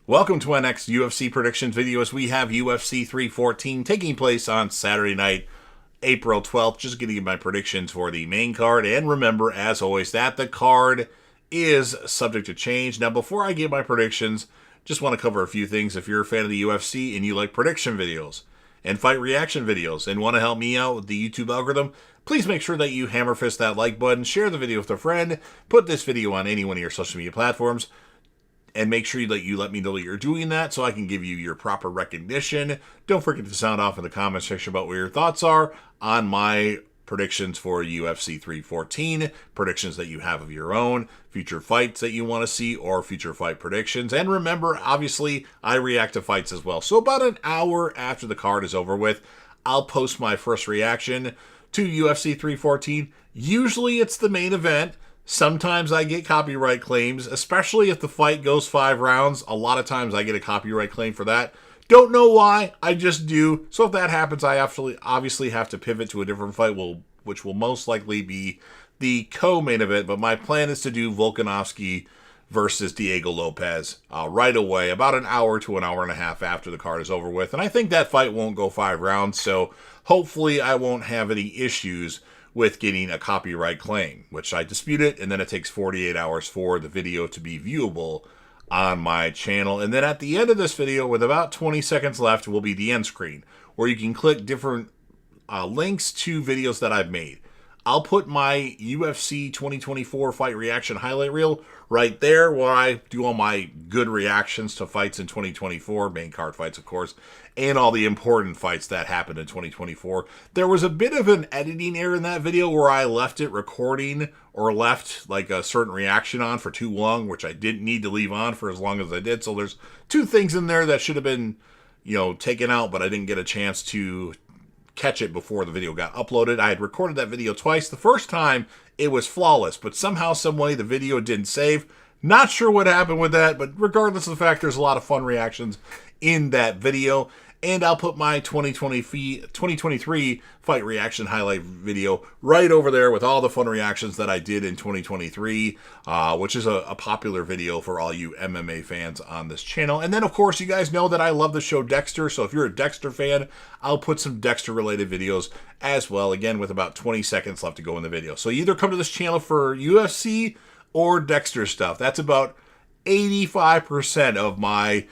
Welcome to our next UFC predictions video as we have UFC 314 taking place on Saturday night, April 12th. Just going to give my predictions for the main card. And remember, as always, that the card is subject to change. Now, before I give my predictions, just want to cover a few things. If you're a fan of the UFC and you like prediction videos and fight reaction videos and want to help me out with the YouTube algorithm, please make sure that you hammer fist that like button, share the video with a friend, put this video on any one of your social media platforms, and make sure that you let me know that you're doing that so I can give you your proper recognition. Don't forget to sound off in the comment section about what your thoughts are on my predictions for UFC 314, predictions that you have of your own, future fights that you want to see, or future fight predictions. And remember, obviously, I react to fights as well. So about an hour after the card is over with, I'll post my first reaction to UFC 314. Usually it's the main event. Sometimes I get copyright claims, especially if the fight goes 5 rounds. A lot of times I get a copyright claim for that. Don't know why, I just do. So if that happens, I obviously have to pivot to a different fight, which will most likely be the co-main event. But my plan is to do Volkanovski versus Diego Lopez right away, about an hour to an hour and a half after the card is over with. And I think that fight won't go 5 rounds, so hopefully I won't have any issues with getting a copyright claim, which I dispute it, and then it takes 48 hours for the video to be viewable on my channel. And then at the end of this video, with about 20 seconds left, will be the end screen, where you can click different links to videos that I've made. I'll put my UFC 2024 fight reaction highlight reel right there, where I do all my good reactions to fights in 2024, main card fights, of course, and all the important fights that happened in 2024. There was a bit of an editing error in that video where I left it recording or left like a certain reaction on for too long, which I didn't need to leave on for as long as I did. So there's 2 things in there that should have been, taken out, but I didn't get a chance to catch it before the video got uploaded. I had recorded that video twice. The first time it was flawless, but somehow, some way, the video didn't save. Not sure what happened with that, but regardless of the fact, there's a lot of fun reactions in that video. And I'll put my 2023 fight reaction highlight video right over there with all the fun reactions that I did in 2023, which is a popular video for all you MMA fans on this channel. And then, of course, you guys know that I love the show Dexter, so if you're a Dexter fan, I'll put some Dexter-related videos as well, again, with about 20 seconds left to go in the video. So you either come to this channel for UFC or Dexter stuff. That's about 85% of my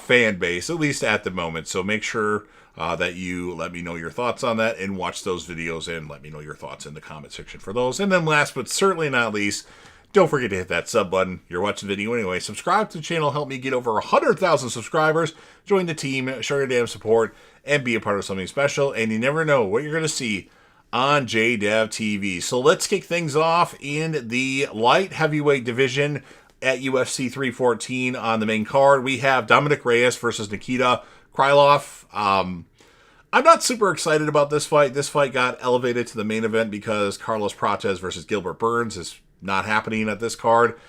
fan base, at least at the moment. So make sure that you let me know your thoughts on that and watch those videos and let me know your thoughts in the comment section for those. And then last but certainly not least, don't forget to hit that sub button. You're watching the video anyway. Subscribe to the channel. Help me get over 100,000 subscribers. Join the team. Show your damn support and be a part of something special. And you never know what you're going to see on JDev TV. So let's kick things off in the light heavyweight division. At UFC 314 on the main card, we have Dominic Reyes versus Nikita Krylov. I'm not super excited about this fight. This fight got elevated to the main event because Carlos Prates versus Gilbert Burns is not happening at this card.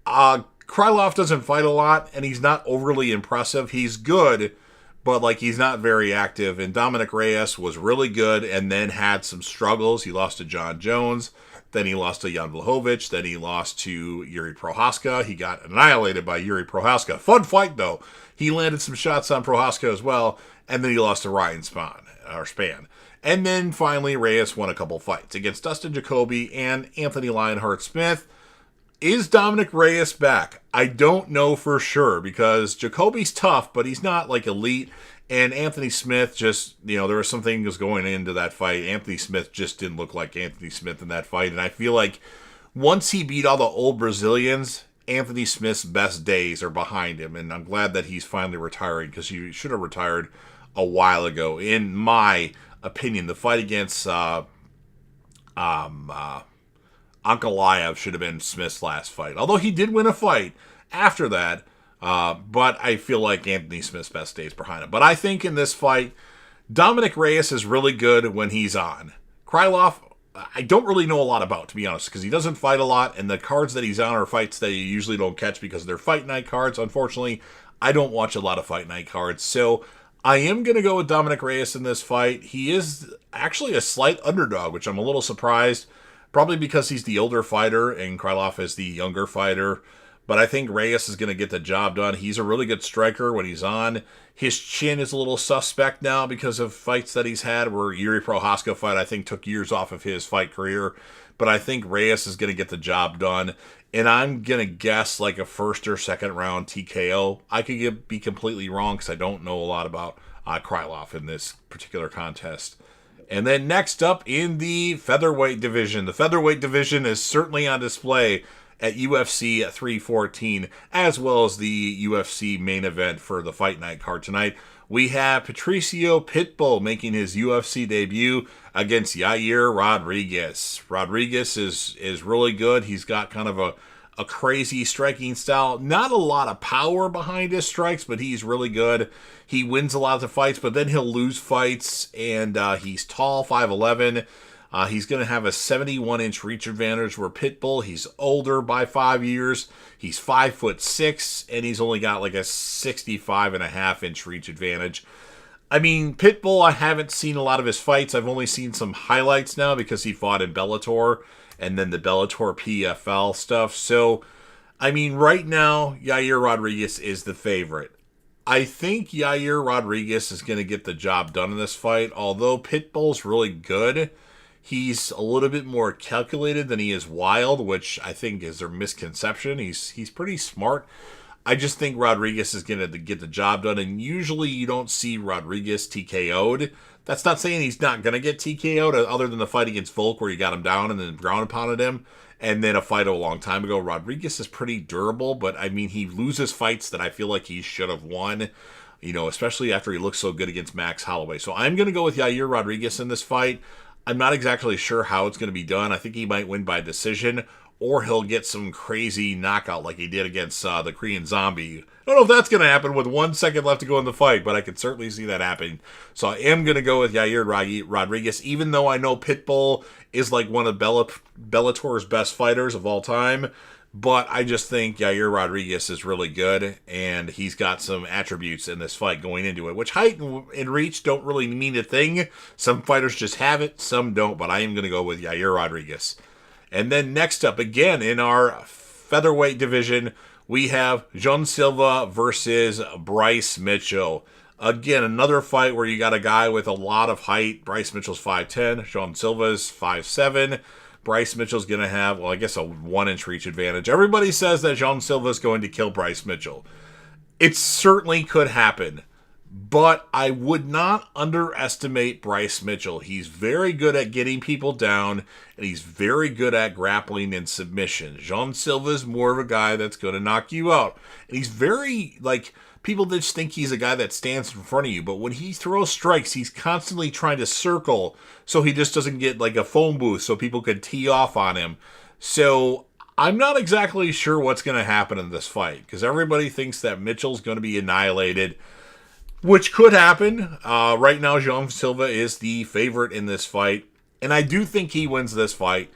Krylov doesn't fight a lot, and he's not overly impressive. He's good, but he's not very active. And Dominic Reyes was really good and then had some struggles. He lost to John Jones. Then he lost to Jan Blachowicz. Then he lost to Yuri Prochazka. He got annihilated by Yuri Prochazka. Fun fight, though. He landed some shots on Prochazka as well. And then he lost to Ryan Spann. And then finally, Reyes won a couple fights against Dustin Jacoby and Anthony Lionheart-Smith. Is Dominic Reyes back? I don't know for sure because Jacoby's tough, but he's not elite. And Anthony Smith just, there were some things going into that fight. Anthony Smith just didn't look like Anthony Smith in that fight. And I feel like once he beat all the old Brazilians, Anthony Smith's best days are behind him. And I'm glad that he's finally retiring because he should have retired a while ago. In my opinion, the fight against Ankalaev should have been Smith's last fight. Although he did win a fight after that. But I feel like Anthony Smith's best days behind him. But I think in this fight, Dominic Reyes is really good when he's on. Krylov, I don't really know a lot about, to be honest, because he doesn't fight a lot, and the cards that he's on are fights that you usually don't catch because they're fight night cards. Unfortunately, I don't watch a lot of fight night cards, so I am going to go with Dominic Reyes in this fight. He is actually a slight underdog, which I'm a little surprised, probably because he's the older fighter and Krylov is the younger fighter. but I think Reyes is going to get the job done. He's a really good striker when he's on. His chin is a little suspect now because of fights that he's had, where Yuri Prohaska fight, I think, took years off of his fight career. But I think Reyes is going to get the job done. And I'm going to guess like a first or second round TKO. I could be completely wrong because I don't know a lot about Krylov in this particular contest. And then next up in the featherweight division. The featherweight division is certainly on display at UFC 314, as well as the UFC main event for the Fight Night card tonight. We have Patricio Pitbull making his UFC debut against Yair Rodriguez. Rodriguez is really good. He's got kind of a crazy striking style. Not a lot of power behind his strikes, but he's really good. He wins a lot of the fights, but then he'll lose fights, and he's tall, 5'11". He's going to have a 71-inch reach advantage, where Pitbull, he's older by 5 years. He's 5'6", and he's only got like a 65.5-inch reach advantage. I mean, Pitbull, I haven't seen a lot of his fights. I've only seen some highlights now because he fought in Bellator and then the Bellator PFL stuff. So, I mean, right now, Yair Rodriguez is the favorite. I think Yair Rodriguez is going to get the job done in this fight, although Pitbull's really good. He's a little bit more calculated than he is wild, which I think is their misconception. He's pretty smart. I just think Rodriguez is going to get the job done, and usually you don't see Rodriguez TKO'd. That's not saying he's not going to get TKO'd, other than the fight against Volk where he got him down and then ground and pounded him, and then a fight a long time ago. Rodriguez is pretty durable, but I mean, he loses fights that I feel like he should have won, especially after he looked so good against Max Holloway. So I'm going to go with Yair Rodriguez in this fight. I'm not exactly sure how it's going to be done. I think he might win by decision, or he'll get some crazy knockout like he did against the Korean Zombie. I don't know if that's going to happen with 1 second left to go in the fight, but I could certainly see that happening. So I am going to go with Yair Rodriguez, even though I know Pitbull is like one of Bellator's best fighters of all time. But I just think Yair Rodriguez is really good, and he's got some attributes in this fight going into it, which height and reach don't really mean a thing. Some fighters just have it, some don't, but I am going to go with Yair Rodriguez. And then next up, again, in our featherweight division, we have João Silva versus Bryce Mitchell. Again, another fight where you got a guy with a lot of height. Bryce Mitchell's 5'10", João Silva's 5'7". Bryce Mitchell's going to have, well, I guess a 1-inch reach advantage. Everybody says that João Silva is going to kill Bryce Mitchell. It certainly could happen, but I would not underestimate Bryce Mitchell. He's very good at getting people down, and he's very good at grappling and submission. João Silva is more of a guy that's going to knock you out. And he's very, people just think he's a guy that stands in front of you, but when he throws strikes, he's constantly trying to circle so he just doesn't get like a phone booth so people can tee off on him. So I'm not exactly sure what's going to happen in this fight, because everybody thinks that Mitchell's going to be annihilated, which could happen. Right now, João Silva is the favorite in this fight, and I do think he wins this fight,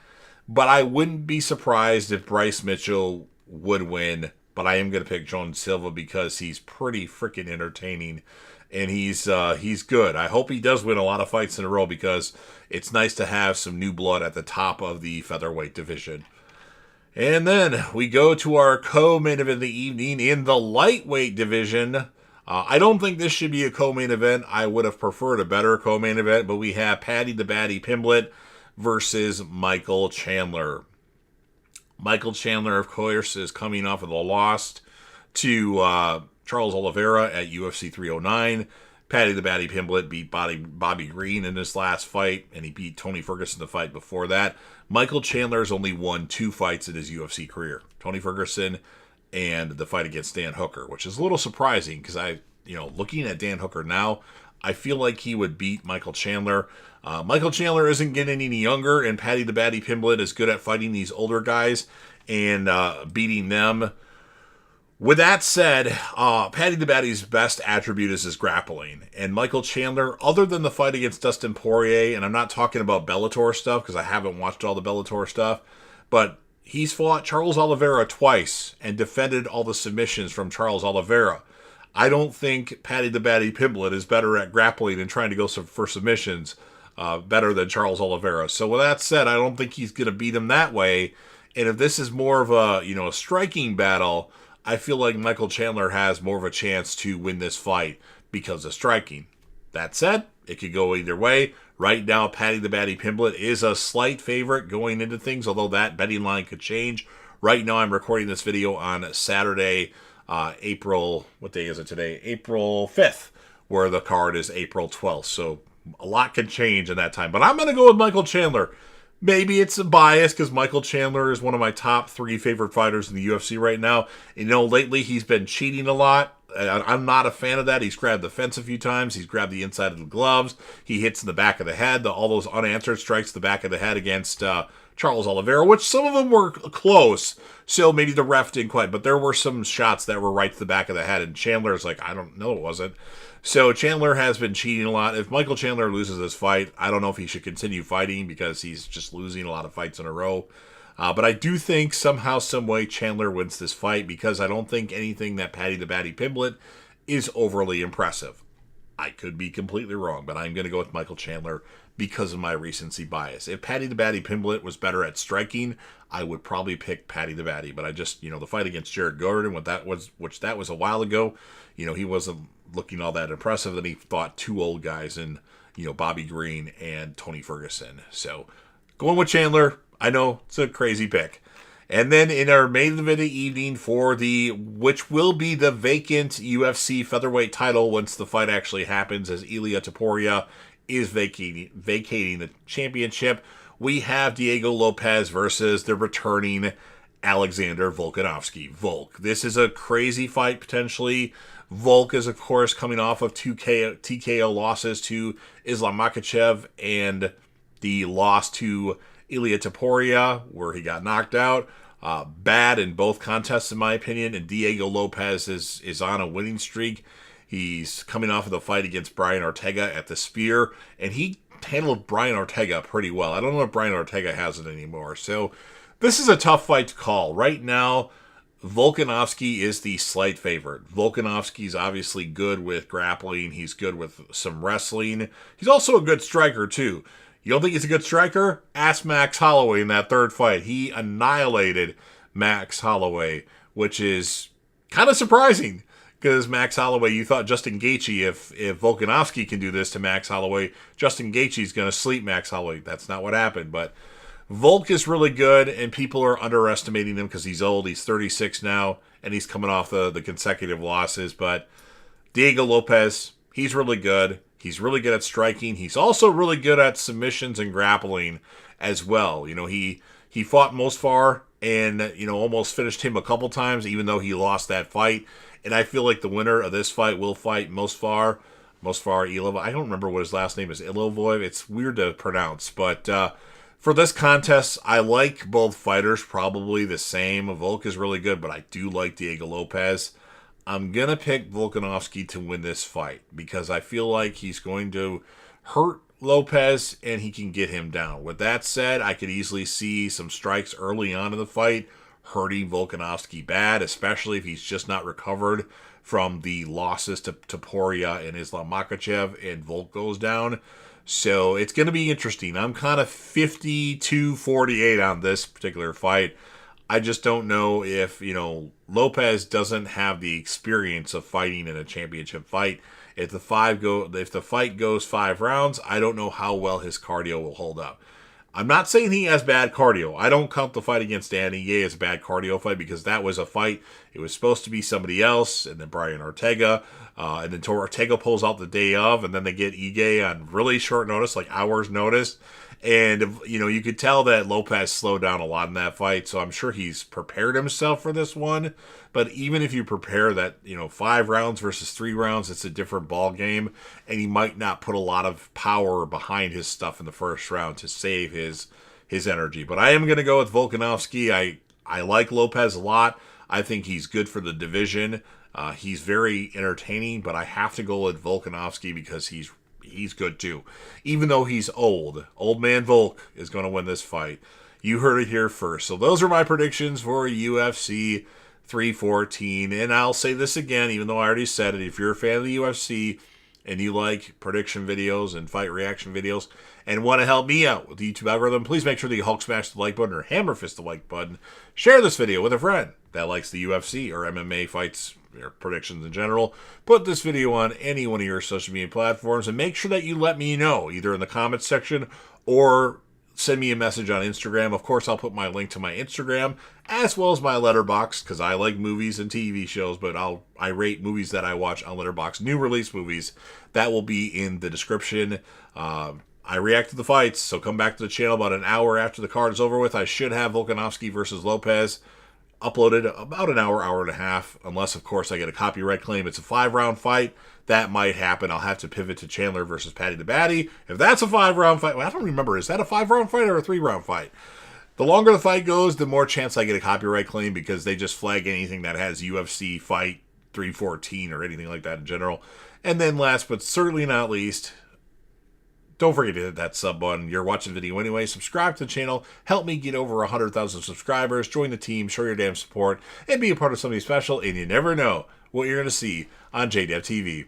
but I wouldn't be surprised if Bryce Mitchell would win. But I am going to pick João Silva because he's pretty freaking entertaining, and he's good. I hope he does win a lot of fights in a row, because it's nice to have some new blood at the top of the featherweight division. And then we go to our co-main event of the evening in the lightweight division. I don't think this should be a co-main event. I would have preferred a better co-main event, but we have Paddy the Baddy Pimblett versus Michael Chandler. Michael Chandler, of course, is coming off of the loss to Charles Oliveira at UFC 309. Paddy the Baddy Pimblett beat Bobby Green in his last fight, and he beat Tony Ferguson the fight before that. Michael Chandler's only won 2 fights in his UFC career. Tony Ferguson and the fight against Dan Hooker, which is a little surprising because looking at Dan Hooker now, I feel like he would beat Michael Chandler. Michael Chandler isn't getting any younger, and Paddy the Baddy Pimblett is good at fighting these older guys and beating them. With that said, Paddy the Baddy's best attribute is his grappling. And Michael Chandler, other than the fight against Dustin Poirier, and I'm not talking about Bellator stuff because I haven't watched all the Bellator stuff, but he's fought Charles Oliveira twice and defended all the submissions from Charles Oliveira. I don't think Paddy the Baddy Pimblett is better at grappling and trying to go for submissions better than Charles Oliveira. So with that said, I don't think he's going to beat him that way. And if this is more of a, a striking battle, I feel like Michael Chandler has more of a chance to win this fight because of striking. That said, it could go either way. Right now, Paddy the Baddy Pimblett is a slight favorite going into things, although that betting line could change. Right now, I'm recording this video on Saturday, April, what day is it today? April 5th, where the card is April 12th. So a lot can change in that time. But I'm going to go with Michael Chandler. Maybe it's a bias because Michael Chandler is one of my top 3 favorite fighters in the UFC right now. Lately he's been cheating a lot. I'm not a fan of that. He's grabbed the fence a few times. He's grabbed the inside of the gloves. He hits in the back of the head. All those unanswered strikes the back of the head against Charles Oliveira, which some of them were close. So maybe the ref didn't quite. But there were some shots that were right to the back of the head. And Chandler's like, I don't know, it wasn't. So Chandler has been cheating a lot. If Michael Chandler loses this fight, I don't know if he should continue fighting because he's just losing a lot of fights in a row. But I do think somehow, some way, Chandler wins this fight because I don't think anything that Paddy the Baddy Pimblett is overly impressive. I could be completely wrong, but I'm going to go with Michael Chandler because of my recency bias. If Paddy the Baddy Pimblett was better at striking, I would probably pick Paddy the Baddy. But I just, the fight against Jared Gordon, which that was a while ago, he wasn't looking all that impressive. Then he fought 2 old guys in, Bobby Green and Tony Ferguson. So going with Chandler. I know it's a crazy pick. And then in our main event evening for which will be the vacant UFC featherweight title once the fight actually happens, as Ilia Topuria is vacating the championship, we have Diego Lopez versus the returning Alexander Volkanovski. Volk. This is a crazy fight potentially. Volk is, of course, coming off of 2 TKO losses to Islam Makhachev and the loss to Ilia Topuria, where he got knocked out. Bad in both contests, in my opinion. And Diego Lopez is on a winning streak. He's coming off of the fight against Brian Ortega at the Spear, and he handled Brian Ortega pretty well. I don't know if Brian Ortega has it anymore. So this is a tough fight to call. Right now, Volkanovski is the slight favorite. Volkanovski's obviously good with grappling. He's good with some wrestling. He's also a good striker, too. You don't think he's a good striker? Ask Max Holloway in that third fight. He annihilated Max Holloway, which is kind of surprising because Max Holloway, you thought Justin Gaethje, if Volkanovski can do this to Max Holloway, Justin Gaethje's going to sleep Max Holloway. That's not what happened, but Volk is really good, and people are underestimating him because he's old. He's 36 now, and he's coming off the consecutive losses, but Diego Lopez, he's really good. He's really good at striking. He's also really good at submissions and grappling as well. He fought Mosfar and, almost finished him a couple times, even though he lost that fight. And I feel like the winner of this fight will fight Mosfar Ilov. I don't remember what his last name is. Ilovov. It's weird to pronounce. But for this contest, I like both fighters probably the same. Volk is really good, but I do like Diego Lopez. I'm going to pick Volkanovski to win this fight because I feel like he's going to hurt Lopez and he can get him down. With that said, I could easily see some strikes early on in the fight hurting Volkanovski bad, especially if he's just not recovered from the losses to Topuria and Islam Makhachev and Volk goes down. So it's going to be interesting. I'm kind of 52-48 on this particular fight. I just don't know if, Lopez doesn't have the experience of fighting in a championship fight. If the fight goes 5 rounds, I don't know how well his cardio will hold up. I'm not saying he has bad cardio. I don't count the fight against Danny Ige as a bad cardio fight because that was a fight. It was supposed to be somebody else, and then Brian Ortega, and then Ortega pulls out the day of, and then they get Ige on really short notice, like hours notice. And, you could tell that Lopez slowed down a lot in that fight, so I'm sure he's prepared himself for this one. But even if you prepare that, 5 rounds versus 3 rounds, it's a different ball game, and he might not put a lot of power behind his stuff in the first round to save his energy. But I am going to go with Volkanovski. I like Lopez a lot. I think he's good for the division. He's very entertaining, but I have to go with Volkanovski because he's good too. Even though he's old. Old man Volk is going to win this fight. You heard it here first. So those are my predictions for UFC 314. And I'll say this again, even though I already said it. If you're a fan of the UFC, and you like prediction videos and fight reaction videos and want to help me out with the YouTube algorithm, please make sure that you Hulk smash the like button or hammer fist the like button. Share this video with a friend that likes the UFC or MMA fights or predictions in general. Put this video on any one of your social media platforms and make sure that you let me know either in the comments section or send me a message on Instagram. Of course, I'll put my link to my Instagram as well as my Letterboxd because I like movies and TV shows, but I rate movies that I watch on Letterboxd, new release movies. That will be in the description. I react to the fights, so come back to the channel about an hour after the card is over with. I should have Volkanovski versus Lopez uploaded about an hour, hour and a half, unless, of course, I get a copyright claim. It's a 5-round fight. That might happen. I'll have to pivot to Chandler versus Paddy the Baddy. If that's a 5-round fight, well, I don't remember. Is that a 5-round fight or a 3-round fight? The longer the fight goes, the more chance I get a copyright claim because they just flag anything that has UFC fight 314 or anything like that in general. And then last but certainly not least, don't forget to hit that sub button. You're watching the video anyway. Subscribe to the channel. Help me get over 100,000 subscribers. Join the team. Show your damn support. And be a part of something special. And you never know what you're going to see on JDev TV.